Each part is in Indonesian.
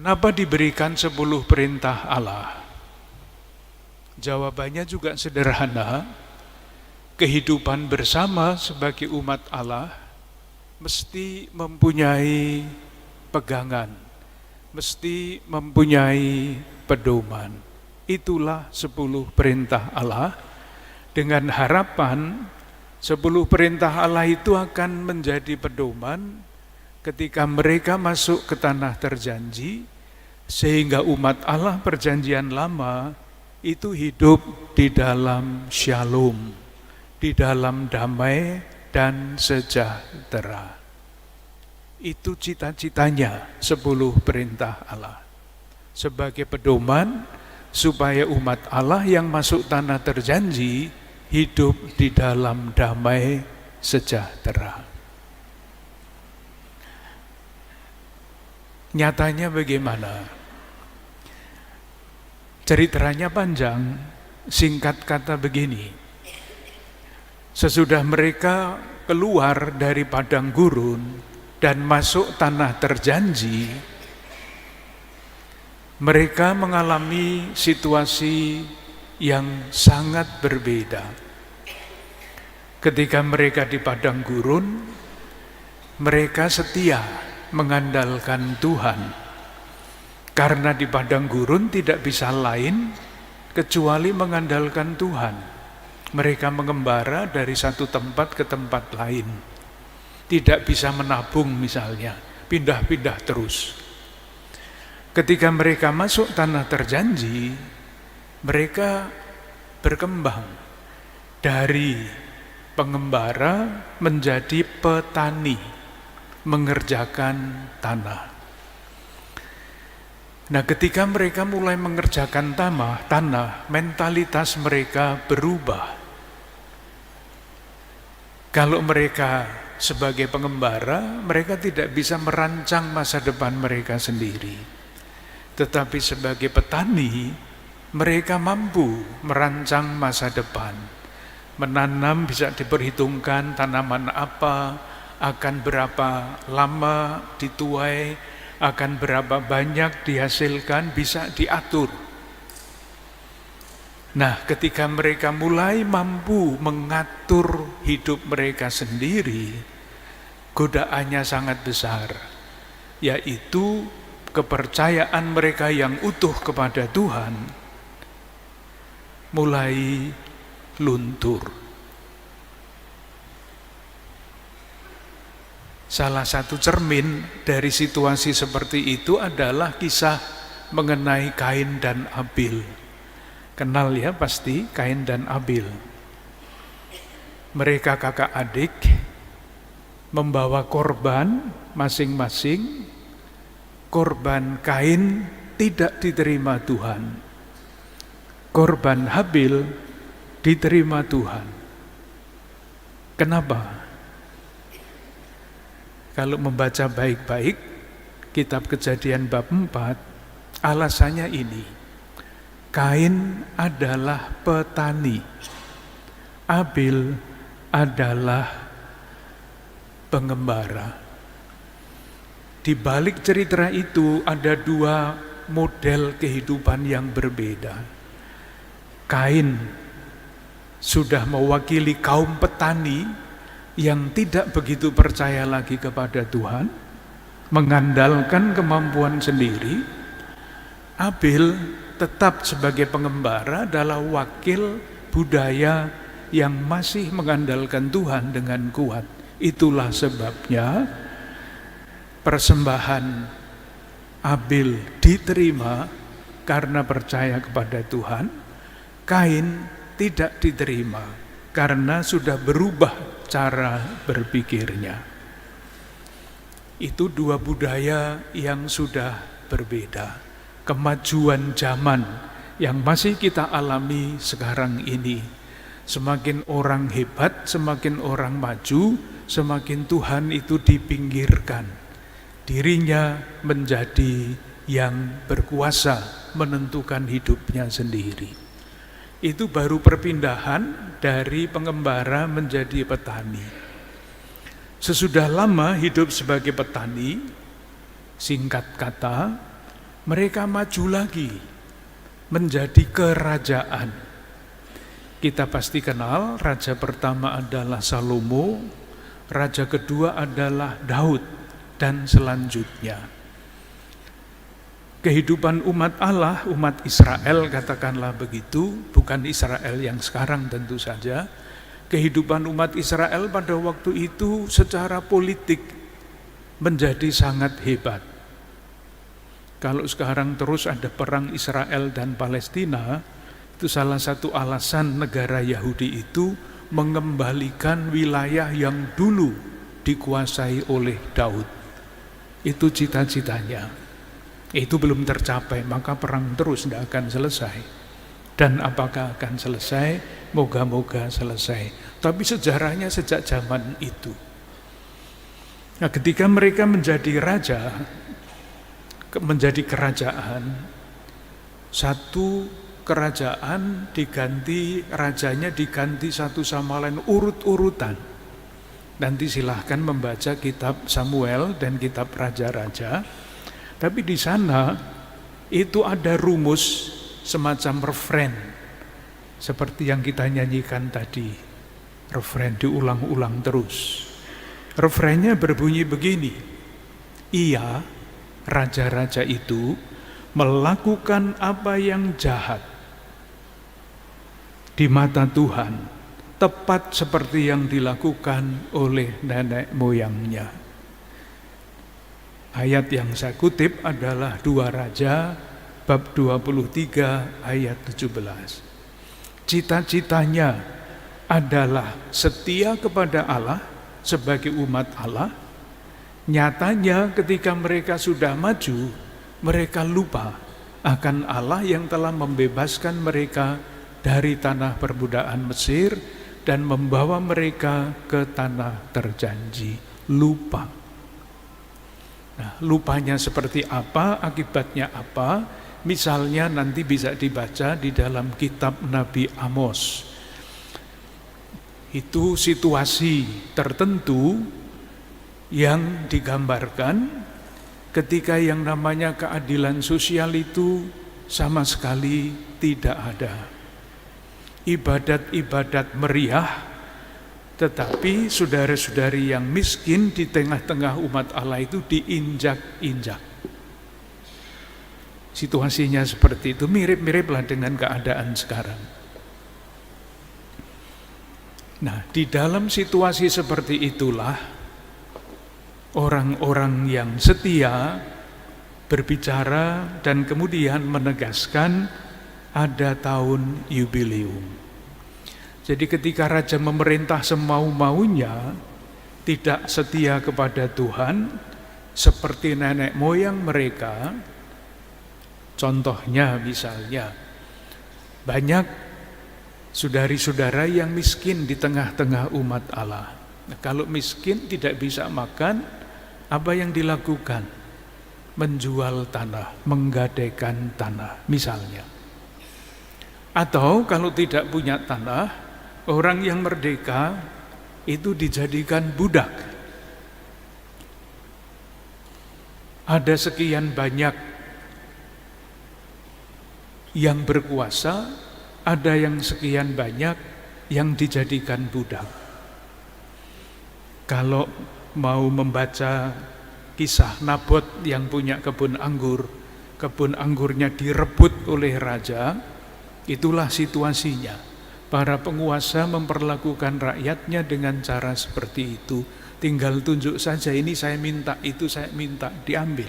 Kenapa diberikan 10 perintah Allah? Jawabannya juga sederhana. Kehidupan bersama sebagai umat Allah mesti mempunyai pegangan, mesti mempunyai pedoman. Itulah 10 perintah Allah, dengan harapan 10 perintah Allah itu akan menjadi pedoman ketika mereka masuk ke tanah terjanji, sehingga umat Allah perjanjian lama itu hidup di dalam shalom, di dalam damai dan sejahtera. Itu cita-citanya 10 perintah Allah. Sebagai pedoman supaya umat Allah yang masuk tanah terjanji hidup di dalam damai sejahtera. Nyatanya bagaimana? Ceritanya panjang, singkat kata begini. Sesudah mereka keluar dari padang gurun dan masuk tanah terjanji, mereka mengalami situasi yang sangat berbeda. Ketika mereka di padang gurun, mereka setia mengandalkan Tuhan. Karena di padang gurun tidak bisa lain kecuali mengandalkan Tuhan. Mereka mengembara dari satu tempat ke tempat lain. Tidak bisa menabung misalnya, pindah-pindah terus. Ketika mereka masuk tanah terjanji, mereka berkembang dari pengembara menjadi petani, mengerjakan tanah. Nah, ketika mereka mulai mengerjakan tanah, mentalitas mereka berubah. Kalau mereka sebagai pengembara, mereka tidak bisa merancang masa depan mereka sendiri. Tetapi sebagai petani, mereka mampu merancang masa depan. Menanam bisa diperhitungkan tanaman apa, akan berapa lama dituai, akan berapa banyak dihasilkan, bisa diatur. Nah, ketika mereka mulai mampu mengatur hidup mereka sendiri, godaannya sangat besar, yaitu kepercayaan mereka yang utuh kepada Tuhan mulai luntur. Salah satu cermin dari situasi seperti itu adalah kisah mengenai Kain dan Abil. Kenal ya pasti Kain dan Abil. Mereka kakak adik membawa korban masing-masing. Korban Kain tidak diterima Tuhan. Korban Habil diterima Tuhan. Kenapa? Kalau membaca baik-baik kitab Kejadian bab 4, alasannya ini. Kain adalah petani, Abil adalah pengembara. Di balik cerita itu ada 2 model kehidupan yang berbeda. Kain sudah mewakili kaum petani yang tidak begitu percaya lagi kepada Tuhan, mengandalkan kemampuan sendiri. Abil tetap sebagai pengembara adalah wakil budaya yang masih mengandalkan Tuhan dengan kuat. Itulah sebabnya persembahan Abil diterima karena percaya kepada Tuhan. Kain tidak diterima karena sudah berubah cara berpikirnya. Itu 2 budaya yang sudah berbeda. Kemajuan zaman yang masih kita alami sekarang ini. Semakin orang hebat, semakin orang maju, semakin Tuhan itu dipinggirkan. Dirinya menjadi yang berkuasa menentukan hidupnya sendiri. Itu baru perpindahan dari pengembara menjadi petani. Sesudah lama hidup sebagai petani, singkat kata, mereka maju lagi menjadi kerajaan. Kita pasti kenal, raja pertama adalah Salomo, raja kedua adalah Daud, dan selanjutnya. Kehidupan umat Allah, umat Israel katakanlah begitu, bukan Israel yang sekarang tentu saja. Kehidupan umat Israel pada waktu itu secara politik menjadi sangat hebat. Kalau sekarang terus ada perang Israel dan Palestina, itu salah satu alasan negara Yahudi itu mengembalikan wilayah yang dulu dikuasai oleh Daud. Itu cita-citanya. Itu belum tercapai, maka perang terus tidak akan selesai. Dan apakah akan selesai? Moga-moga selesai. Tapi sejarahnya sejak zaman itu. Nah, ketika mereka menjadi raja, menjadi kerajaan, satu kerajaan diganti, rajanya diganti satu sama lain urut-urutan. Nanti silahkan membaca kitab Samuel dan kitab Raja-Raja. Tapi di sana itu ada rumus semacam refren, seperti yang kita nyanyikan tadi. Refren diulang-ulang terus. Refrennya berbunyi begini: ia, raja-raja itu, melakukan apa yang jahat di mata Tuhan, tepat seperti yang dilakukan oleh nenek moyangnya. Ayat yang saya kutip adalah 2 Raja bab 23 ayat 17. Cita-citanya adalah setia kepada Allah sebagai umat Allah. Nyatanya ketika mereka sudah maju, mereka lupa akan Allah yang telah membebaskan mereka dari tanah perbudakan Mesir dan membawa mereka ke tanah terjanji. Lupa. Nah, lupanya seperti apa, akibatnya apa? Misalnya nanti bisa dibaca di dalam kitab Nabi Amos. Itu situasi tertentu yang digambarkan ketika yang namanya keadilan sosial itu sama sekali tidak ada. Ibadat-ibadat meriah, tetapi saudara-saudari yang miskin di tengah-tengah umat Allah itu diinjak-injak. Situasinya seperti itu, mirip-miriplah dengan keadaan sekarang. Nah, di dalam situasi seperti itulah orang-orang yang setia berbicara dan kemudian menegaskan ada tahun yubileum. Jadi ketika raja memerintah semau-maunya, tidak setia kepada Tuhan, seperti nenek moyang mereka, contohnya misalnya, banyak saudari-saudara yang miskin di tengah-tengah umat Allah. Nah, kalau miskin tidak bisa makan, apa yang dilakukan? Menjual tanah, menggadaikan tanah misalnya. Atau kalau tidak punya tanah, orang yang merdeka itu dijadikan budak. Ada sekian banyak yang berkuasa, ada yang sekian banyak yang dijadikan budak. Kalau mau membaca kisah Nabot yang punya kebun anggur, kebun anggurnya direbut oleh raja, itulah situasinya. Para penguasa memperlakukan rakyatnya dengan cara seperti itu. Tinggal tunjuk saja, ini saya minta, itu saya minta, diambil.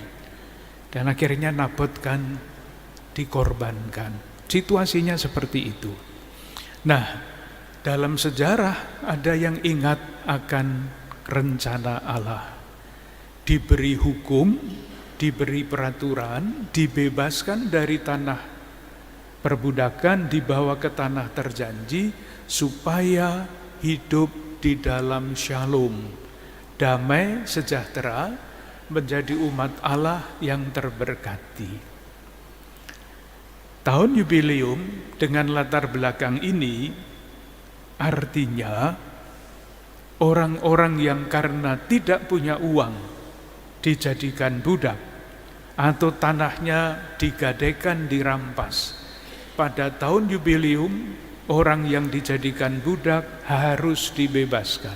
Dan akhirnya Nabot kan dikorbankan. Situasinya seperti itu. Nah, dalam sejarah ada yang ingat akan rencana Allah. Diberi hukum, diberi peraturan, dibebaskan dari tanah perbudakan, dibawa ke tanah terjanji supaya hidup di dalam shalom, damai, sejahtera, menjadi umat Allah yang terberkati. Tahun yubileum dengan latar belakang ini artinya orang-orang yang karena tidak punya uang dijadikan budak, atau tanahnya digadaikan, dirampas. Pada tahun jubileum, orang yang dijadikan budak harus dibebaskan.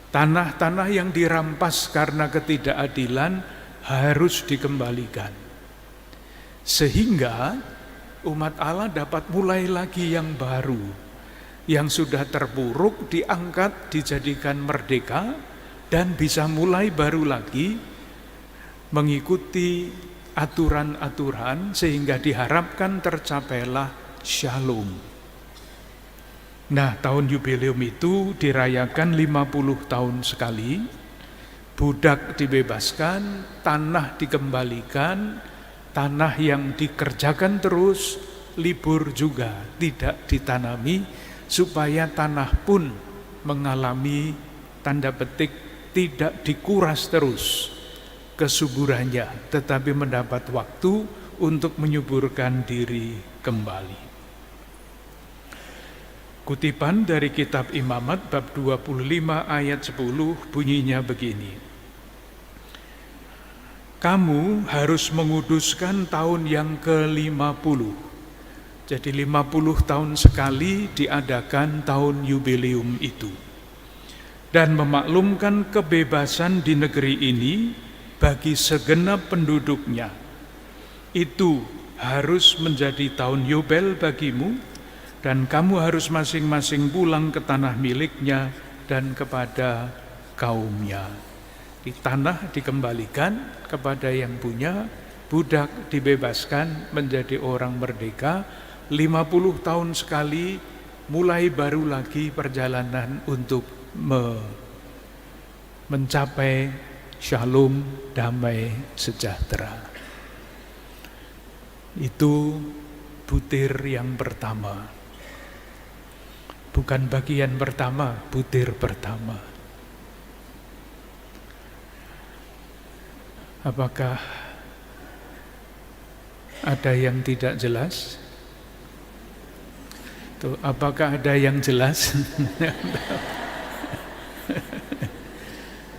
Tanah-tanah yang dirampas karena ketidakadilan harus dikembalikan. Sehingga umat Allah dapat mulai lagi yang baru. Yang sudah terpuruk diangkat, dijadikan merdeka, dan bisa mulai baru lagi mengikuti aturan-aturan sehingga diharapkan tercapailah Shalom. Nah, tahun jubileum itu dirayakan 50 tahun sekali. Budak dibebaskan, tanah dikembalikan, tanah yang dikerjakan terus, libur juga tidak ditanami, supaya tanah pun mengalami tanda petik tidak dikuras terus kesuburannya, tetapi mendapat waktu untuk menyuburkan diri kembali. Kutipan dari kitab Imamat bab 25 ayat 10 bunyinya begini. Kamu harus menguduskan tahun yang ke-50. Jadi 50 tahun sekali diadakan tahun jubileum itu. Dan memaklumkan kebebasan di negeri ini bagi segenap penduduknya. Itu harus menjadi tahun Yobel bagimu, dan kamu harus masing-masing pulang ke tanah miliknya dan kepada kaumnya. Di tanah dikembalikan kepada yang punya, budak dibebaskan menjadi orang merdeka. 50 tahun sekali mulai baru lagi perjalanan untuk mencapai Shalom, damai sejahtera. Itu butir yang pertama. Bukan bagian pertama, butir pertama. Apakah ada yang tidak jelas? Tuh, apakah ada yang jelas?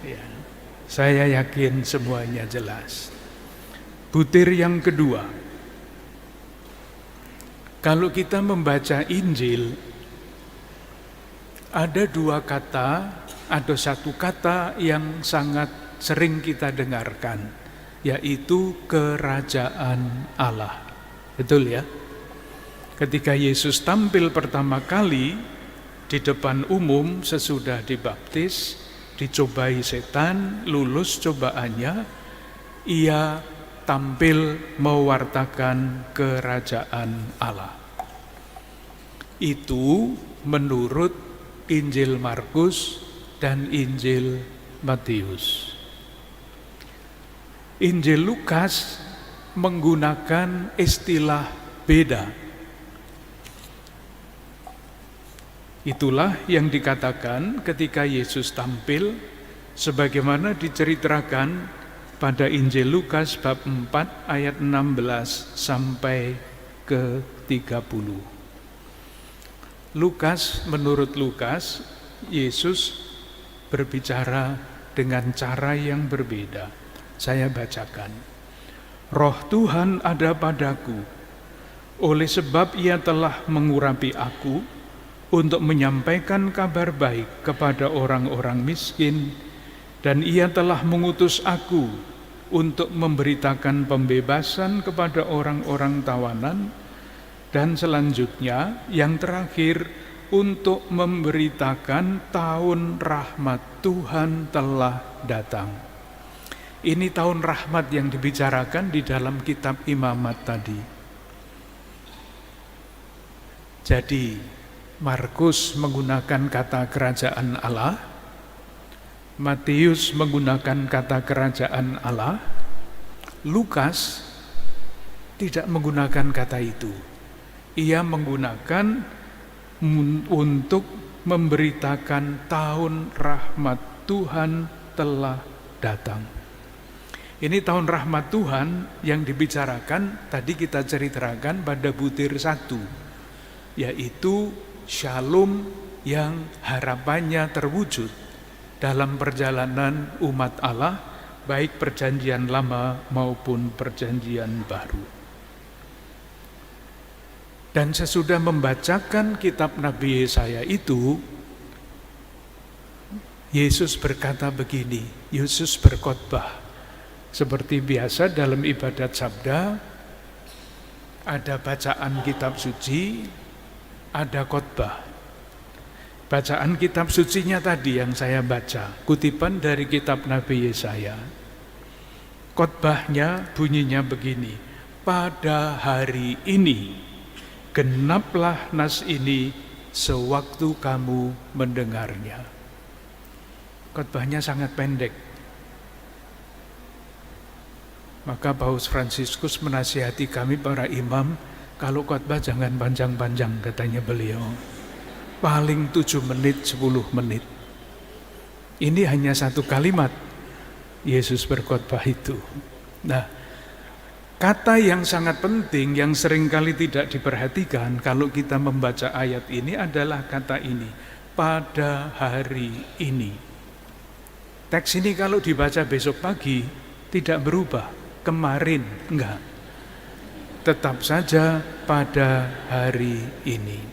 Ya, saya yakin semuanya jelas. Butir yang kedua, kalau kita membaca Injil, ada dua kata atau satu kata yang sangat sering kita dengarkan, yaitu kerajaan Allah. Betul ya? Ketika Yesus tampil pertama kali di depan umum sesudah dibaptis, dicobai setan, lulus cobaannya, ia tampil mewartakan kerajaan Allah. Itu menurut Injil Markus dan Injil Matius. Injil Lukas menggunakan istilah beda. Itulah yang dikatakan ketika Yesus tampil sebagaimana diceritakan pada Injil Lukas bab 4 ayat 16 sampai ke 30. Menurut Lukas, Yesus berbicara dengan cara yang berbeda. Saya bacakan. Roh Tuhan ada padaku, oleh sebab ia telah mengurapi aku untuk menyampaikan kabar baik kepada orang-orang miskin, dan ia telah mengutus aku untuk memberitakan pembebasan kepada orang-orang tawanan, dan selanjutnya yang terakhir untuk memberitakan tahun rahmat Tuhan telah datang. Ini tahun rahmat yang dibicarakan di dalam kitab Imamat tadi. Jadi Markus menggunakan kata kerajaan Allah, Matius menggunakan kata kerajaan Allah, Lukas tidak menggunakan kata itu. Ia menggunakan untuk memberitakan tahun rahmat Tuhan telah datang. Ini tahun rahmat Tuhan yang dibicarakan tadi kita ceritakan pada butir 1, yaitu Shalom yang harapannya terwujud dalam perjalanan umat Allah baik perjanjian lama maupun perjanjian baru. Dan sesudah membacakan kitab Nabi Yesaya itu, Yesus berkata begini, Yesus berkhotbah. Seperti biasa dalam ibadat sabda, ada bacaan kitab suci, ada khotbah. Bacaan kitab sucinya tadi yang saya baca, kutipan dari kitab Nabi Yesaya. Khotbahnya bunyinya begini, pada hari ini genaplah nas ini sewaktu kamu mendengarnya. Khotbahnya sangat pendek. Maka Paus Fransiskus menasihati kami para imam, kalau khotbah jangan panjang-panjang, katanya beliau. Paling 7 menit, 10 menit. Ini hanya satu kalimat Yesus berkhotbah itu. Nah, kata yang sangat penting yang seringkali tidak diperhatikan kalau kita membaca ayat ini adalah kata ini, pada hari ini. Teks ini kalau dibaca besok pagi tidak berubah, kemarin enggak. Tetap saja pada hari ini.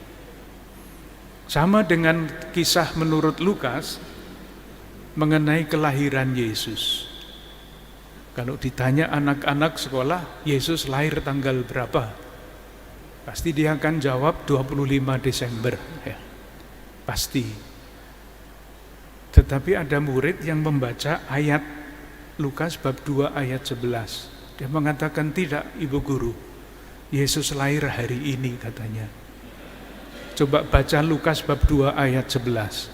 Sama dengan kisah menurut Lukas mengenai kelahiran Yesus. Kalau ditanya anak-anak sekolah, Yesus lahir tanggal berapa? Pasti dia akan jawab 25 Desember. Ya, pasti. Tetapi ada murid yang membaca ayat Lukas bab 2 ayat 11. Dia mengatakan, tidak Ibu Guru, Yesus lahir hari ini katanya. Coba baca Lukas bab 2 ayat 11.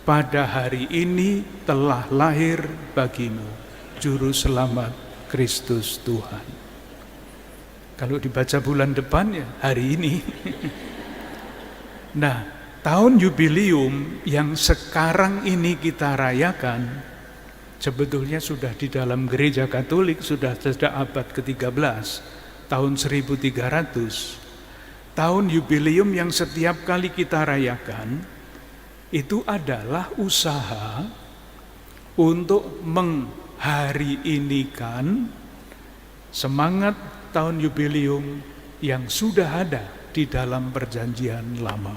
Pada hari ini telah lahir bagimu Juru Selamat Kristus Tuhan. Kalau dibaca bulan depan ya hari ini. Nah, tahun jubileum yang sekarang ini kita rayakan sebetulnya sudah di dalam gereja Katolik sudah sejak abad ke-13, tahun 1300. Tahun jubileum yang setiap kali kita rayakan itu adalah usaha untuk menghari inikan semangat tahun jubileum yang sudah ada di dalam perjanjian lama.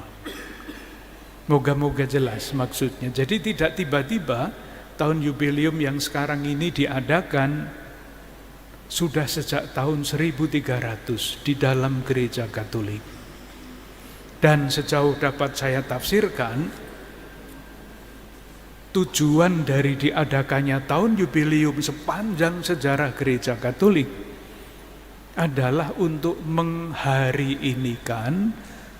Moga-moga jelas maksudnya. Jadi tidak tiba-tiba tahun jubileum yang sekarang ini diadakan sudah sejak tahun 1300 di dalam gereja Katolik. Dan sejauh dapat saya tafsirkan, tujuan dari diadakannya tahun jubileum sepanjang sejarah gereja Katolik adalah untuk menghari inikan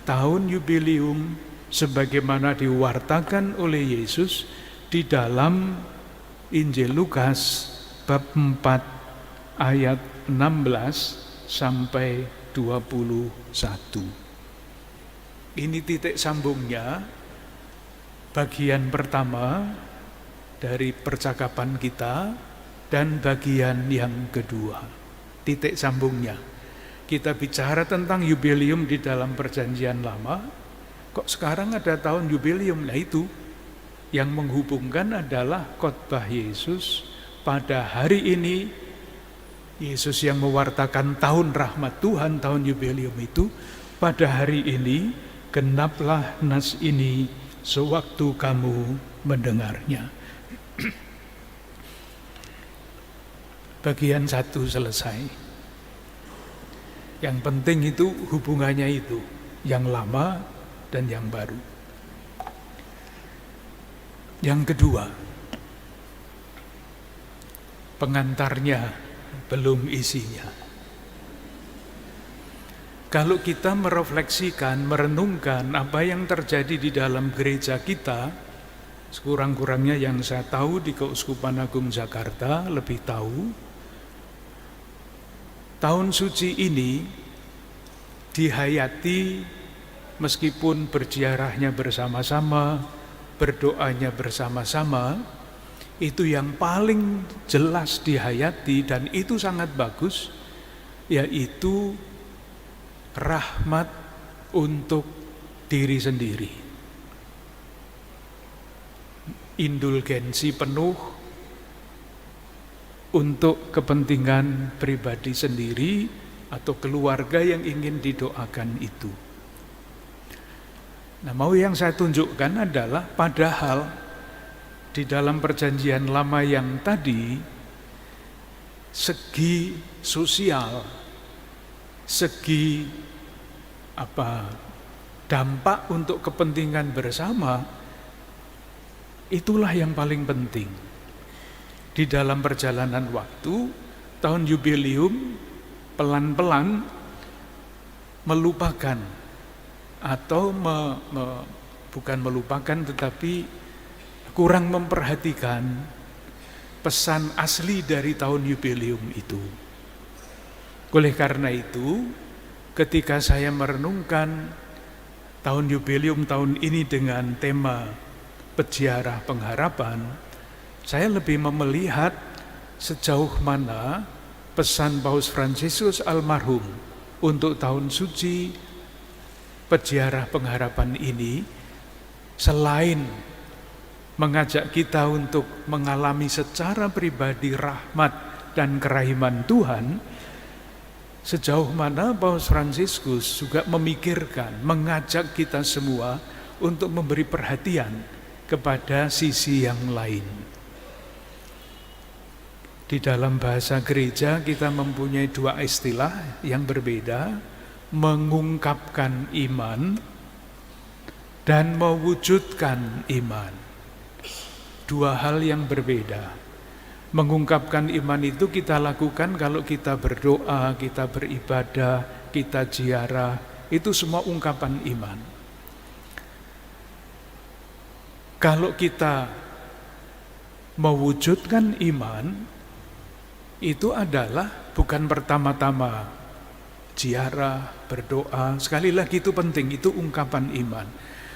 tahun jubileum sebagaimana diwartakan oleh Yesus di dalam Injil Lukas bab 4 ayat 16 sampai 21. Ini titik sambungnya bagian pertama dari percakapan kita dan bagian yang kedua. Titik sambungnya. Kita bicara tentang jubileum di dalam perjanjian lama, kok sekarang ada tahun jubileum? Nah itu yang menghubungkan adalah khotbah Yesus pada hari ini. Yesus yang mewartakan tahun rahmat Tuhan, tahun jubileum itu, pada hari ini genaplah nas ini sewaktu kamu mendengarnya. Bagian 1 selesai. Yang penting itu hubungannya itu, yang lama dan yang baru. Yang kedua, pengantarnya belum isinya. Kalau kita merefleksikan, merenungkan apa yang terjadi di dalam gereja kita, sekurang-kurangnya yang saya tahu di Keuskupan Agung Jakarta lebih tahu, tahun suci ini dihayati meskipun berziarahnya bersama-sama, berdoanya bersama-sama, itu yang paling jelas dihayati dan itu sangat bagus, yaitu rahmat untuk diri sendiri. Indulgensi penuh untuk kepentingan pribadi sendiri atau keluarga yang ingin didoakan itu. Nah, mau yang saya tunjukkan adalah padahal di dalam perjanjian lama yang tadi, segi sosial, segi dampak untuk kepentingan bersama, itulah yang paling penting. Di dalam perjalanan waktu, tahun jubileum pelan-pelan melupakan atau bukan melupakan tetapi kurang memperhatikan pesan asli dari tahun jubileum itu. Oleh karena itu, ketika saya merenungkan tahun jubileum tahun ini dengan tema Peziarah Pengharapan, saya lebih melihat sejauh mana pesan Paus Fransiskus almarhum untuk tahun suci Peziarah Pengharapan ini, selain mengajak kita untuk mengalami secara pribadi rahmat dan kerahiman Tuhan, sejauh mana Paus Fransiskus juga memikirkan, mengajak kita semua untuk memberi perhatian kepada sisi yang lain. Di dalam bahasa gereja kita mempunyai dua istilah yang berbeda, mengungkapkan iman dan mewujudkan iman. Dua hal yang berbeda. Mengungkapkan iman itu kita lakukan kalau kita berdoa, kita beribadah, kita ziarah, itu semua ungkapan iman. Kalau kita mewujudkan iman, itu adalah bukan pertama-tama ziarah, berdoa, sekali lagi itu penting, itu ungkapan iman.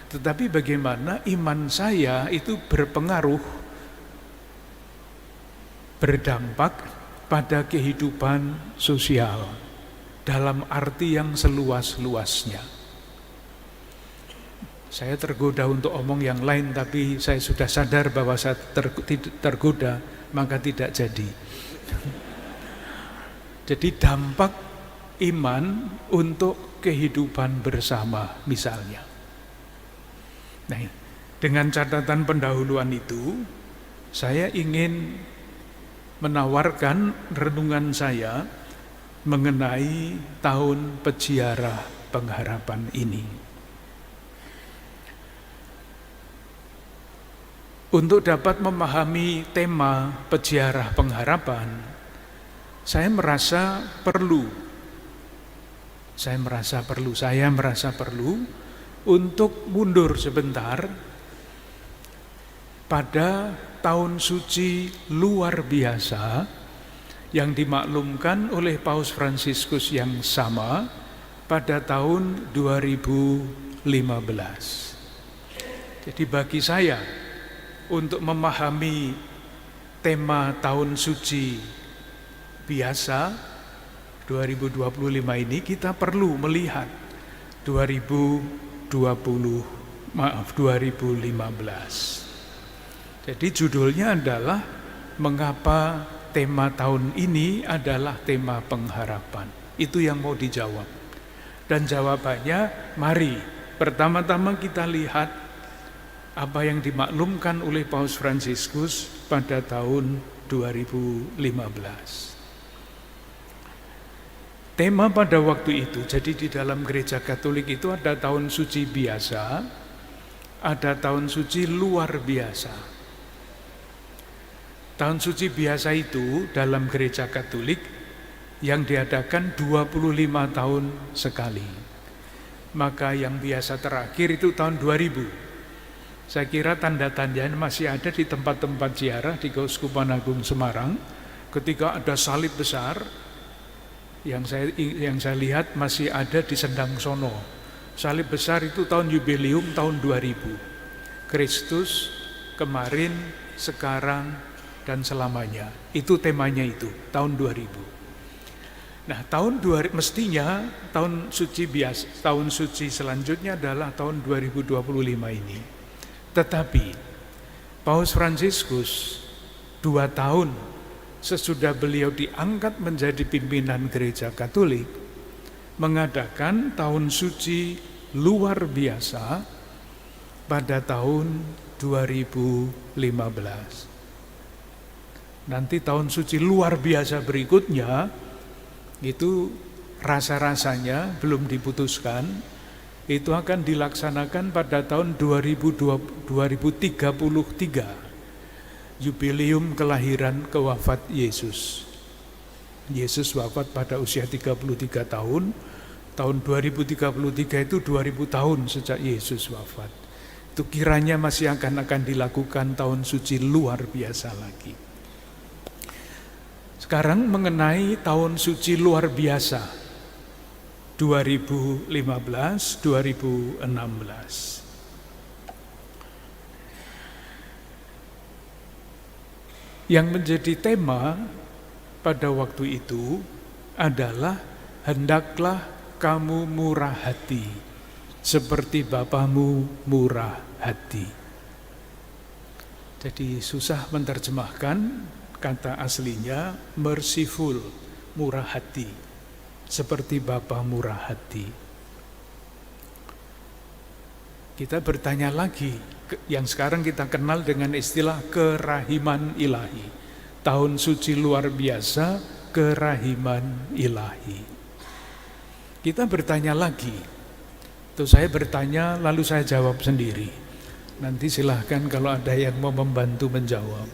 Tetapi bagaimana iman saya itu berpengaruh, berdampak pada kehidupan sosial dalam arti yang seluas-luasnya. Saya tergoda untuk omong yang lain, tapi saya sudah sadar bahwa saya tergoda, maka tidak jadi. Jadi dampak iman untuk kehidupan bersama misalnya. Nah, dengan catatan pendahuluan itu, saya ingin menawarkan renungan saya mengenai tahun Peziarah Pengharapan ini. Untuk dapat memahami tema Peziarah Pengharapan, saya merasa perlu untuk mundur sebentar pada tahun suci luar biasa yang dimaklumkan oleh Paus Fransiskus yang sama pada tahun 2015. Jadi bagi saya, untuk memahami tema tahun suci biasa 2025 ini, kita perlu melihat 2015. Jadi judulnya adalah mengapa tema tahun ini adalah tema pengharapan. Itu yang mau dijawab. Dan jawabannya, mari pertama-tama kita lihat apa yang dimaklumkan oleh Paus Fransiskus pada tahun 2015. Tema pada waktu itu, jadi di dalam gereja Katolik itu ada tahun suci biasa, ada tahun suci luar biasa. Tahun suci biasa itu dalam gereja Katolik yang diadakan 25 tahun sekali. Maka yang biasa terakhir itu tahun 2000. Saya kira tanda-tandanya masih ada di tempat-tempat ziarah di Keuskupan Agung Semarang. Ketika ada salib besar, yang saya lihat masih ada di Sendang Sono. Salib besar itu tahun jubileum tahun 2000. Kristus kemarin, sekarang, dan selamanya. Itu temanya itu, tahun 2000. Nah, mestinya tahun suci biasa, tahun suci selanjutnya adalah tahun 2025 ini. Tetapi Paus Fransiskus 2 tahun sesudah beliau diangkat menjadi pimpinan gereja Katolik, mengadakan tahun suci luar biasa pada tahun 2015. Nanti tahun suci luar biasa berikutnya itu rasa-rasanya belum diputuskan, itu akan dilaksanakan pada tahun 2033, jubileum kelahiran kewafat Yesus. Yesus wafat pada usia 33 tahun, tahun 2033 itu 2000 tahun sejak Yesus wafat. Itu kiranya masih akan dilakukan tahun suci luar biasa lagi. Sekarang mengenai tahun suci luar biasa 2015-2016. Yang menjadi tema pada waktu itu adalah hendaklah kamu murah hati seperti Bapamu murah hati. Jadi susah menerjemahkan. Kata aslinya merciful, murah hati, seperti Bapa murah hati. Kita bertanya lagi, yang sekarang kita kenal dengan istilah kerahiman ilahi. Tahun suci luar biasa, kerahiman ilahi. Kita bertanya lagi, itu saya bertanya lalu saya jawab sendiri. Nanti silahkan kalau ada yang mau membantu menjawab.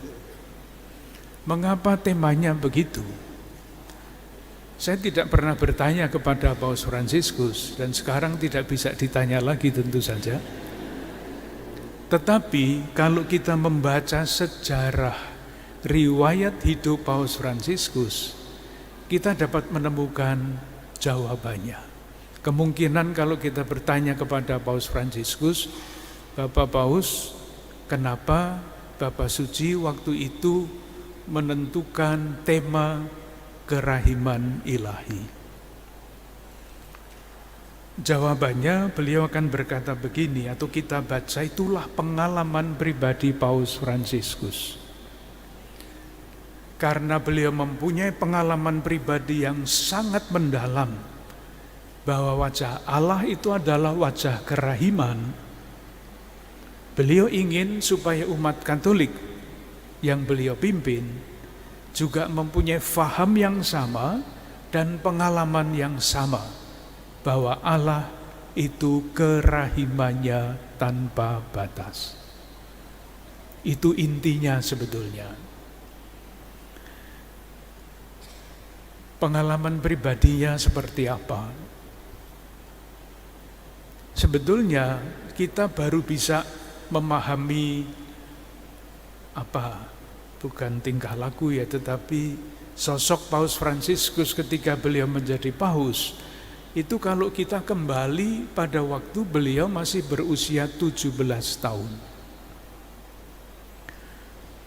Mengapa temanya begitu? Saya tidak pernah bertanya kepada Paus Fransiskus dan sekarang tidak bisa ditanya lagi tentu saja. Tetapi kalau kita membaca sejarah riwayat hidup Paus Fransiskus, kita dapat menemukan jawabannya. Kemungkinan kalau kita bertanya kepada Paus Fransiskus, Bapak Paus, kenapa Bapak Suci waktu itu menentukan tema kerahiman ilahi? Jawabannya beliau akan berkata begini, atau kita baca, itulah pengalaman pribadi Paus Fransiskus. Karena beliau mempunyai pengalaman pribadi yang sangat mendalam bahwa wajah Allah itu adalah wajah kerahiman, beliau ingin supaya umat Katolik yang beliau pimpin juga mempunyai faham yang sama dan pengalaman yang sama bahwa Allah itu kerahimannya tanpa batas. Itu intinya sebetulnya. Pengalaman pribadinya seperti apa? Sebetulnya kita baru bisa memahami bukan tingkah laku ya, tetapi sosok Paus Fransiskus ketika beliau menjadi paus, itu kalau kita kembali pada waktu beliau masih berusia 17 tahun.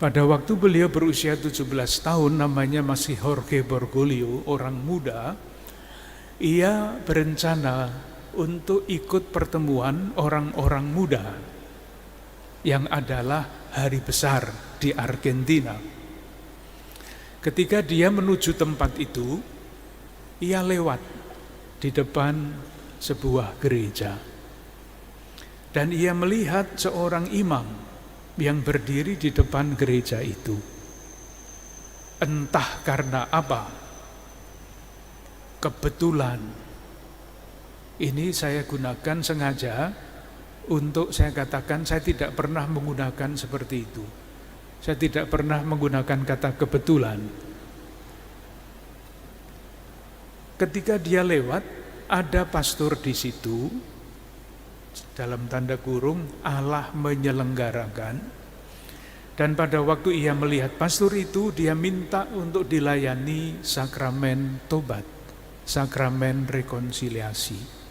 Pada waktu beliau berusia 17 tahun, namanya masih Jorge Bergoglio, orang muda, ia berencana untuk ikut pertemuan orang-orang muda yang adalah hari besar di Argentina. Ketika dia menuju tempat itu, ia lewat di depan sebuah gereja. Dan ia melihat seorang imam yang berdiri di depan gereja itu. Entah karena apa, kebetulan, ini saya gunakan sengaja untuk saya katakan saya tidak pernah menggunakan seperti itu. Saya tidak pernah menggunakan kata kebetulan. Ketika dia lewat, ada pastor di situ, dalam tanda kurung Allah menyelenggarakan. Dan pada waktu ia melihat pastor itu, dia minta untuk dilayani sakramen tobat, sakramen rekonsiliasi.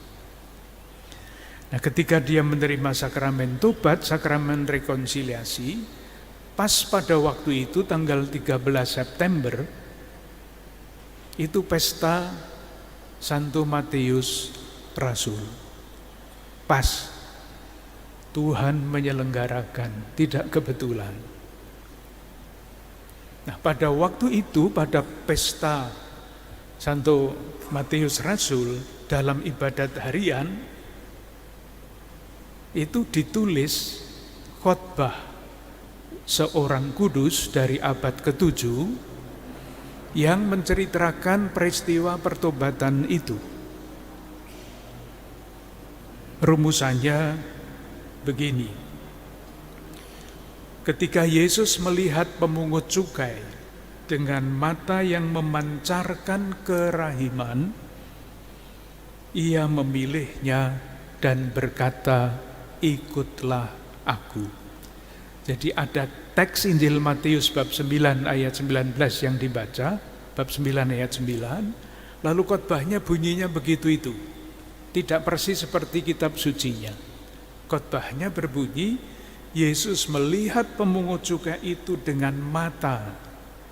Nah, ketika dia menerima sakramen tobat, sakramen rekonsiliasi, pas pada waktu itu tanggal 13 September, itu pesta Santo Matius Rasul. Pas Tuhan menyelenggarakan, tidak kebetulan. Nah, pada waktu itu, pada pesta Santo Matius Rasul, dalam ibadat harian, itu ditulis khotbah seorang kudus dari abad ke-7 yang menceritakan peristiwa pertobatan itu. Rumusannya begini: ketika Yesus melihat pemungut cukai dengan mata yang memancarkan kerahiman, ia memilihnya dan berkata, "Ikutlah aku." Jadi ada teks Injil Matius bab 9 ayat 19 yang dibaca, bab 9 ayat 9, lalu khotbahnya bunyinya begitu itu. Tidak persis seperti kitab sucinya. Khotbahnya berbunyi, Yesus melihat pemungut cukai itu dengan mata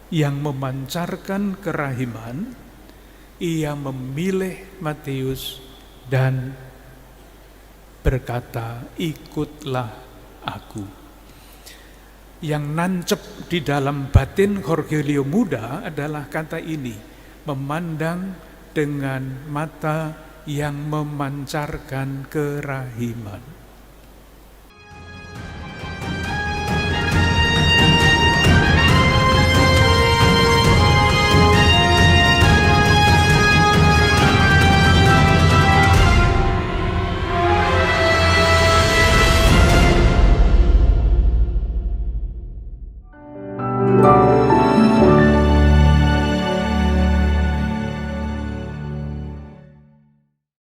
yang memancarkan kerahiman, ia memilih Matius dan berkata, "Ikutlah aku." Yang nancep di dalam batin Jorge Muda adalah kata ini, memandang dengan mata yang memancarkan kerahiman.